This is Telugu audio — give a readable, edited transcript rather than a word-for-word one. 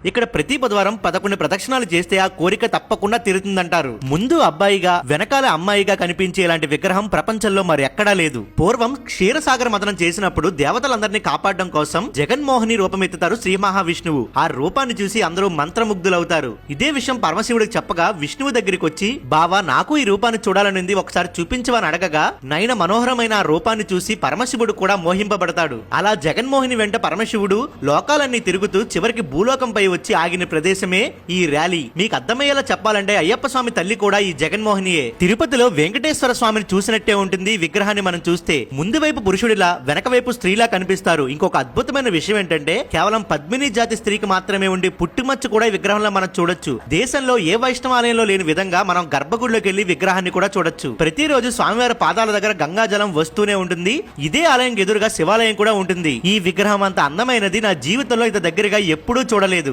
ఇక్కడ ప్రతి బుధవారం 11 ప్రదక్షిణాలు చేస్తే ఆ కోరిక తప్పకుండా తీరుతుందంటారు. ముందు అబ్బాయిగా వెనకాల అమ్మాయిగా కనిపించే ఇలాంటి విగ్రహం ప్రపంచంలో మరి ఎక్కడా లేదు. పూర్వం క్షీరసాగర మదనం చేసినప్పుడు దేవతలందరినీ కాపాడడం కోసం జగన్మోహిని రూపమెత్తుతారు శ్రీ మహావిష్ణువు. ఆ రూపాన్ని చూసి అందరూ మంత్రముగ్ధులవుతారు. ఇదే విషయం పరమశివుడికి చెప్పగా విష్ణువు దగ్గరికి వచ్చి, బావా నాకు ఈ రూపాన్ని చూడాలనింది, ఒకసారి చూపించవని అడగగా నయన మనోహరమైన ఆ రూపాన్ని చూసి పరమశివుడు కూడా మోహింపబడతాడు. అలా జగన్మోహిని వెంట పరమశివుడు లోకాలన్నీ తిరుగుతూ చివరికి భూలోకంపై వచ్చి ఆగిన ప్రదేశమే ఈ ర్యాలీ. మీకు అర్థమయ్యేలా చెప్పాలంటే అయ్యప్ప స్వామి తల్లి కూడా ఈ జగన్మోహినియే. తిరుపతిలో వెంకటేశ్వర స్వామిని చూసినట్టే ఉంటుంది ఈ విగ్రహాన్ని మనం చూస్తే. ముందు వైపు పురుషుడిలా వెనక వైపు స్త్రీలా కనిపిస్తారు. ఇంకొక అద్భుతమైన విషయం ఏంటంటే కేవలం పద్మిని జాతి స్త్రీకి మాత్రమే ఉండి పుట్టుమచ్చ కూడా ఈ విగ్రహంలో మనం చూడొచ్చు. దేశంలో ఏ వైష్ణవాలయంలో లేని విధంగా మనం గర్భగుడిలోకి వెళ్లి విగ్రహాన్ని కూడా చూడొచ్చు. ప్రతిరోజు స్వామివారి పాదాల దగ్గర గంగాజలం వస్తూనే ఉంటుంది. ఇదే ఆలయం ఎదురుగా శివాలయం కూడా ఉంటుంది. ఈ విగ్రహం అంత అందమైనది నా జీవితంలో ఇంత దగ్గరగా ఎప్పుడూ చూడలేదు.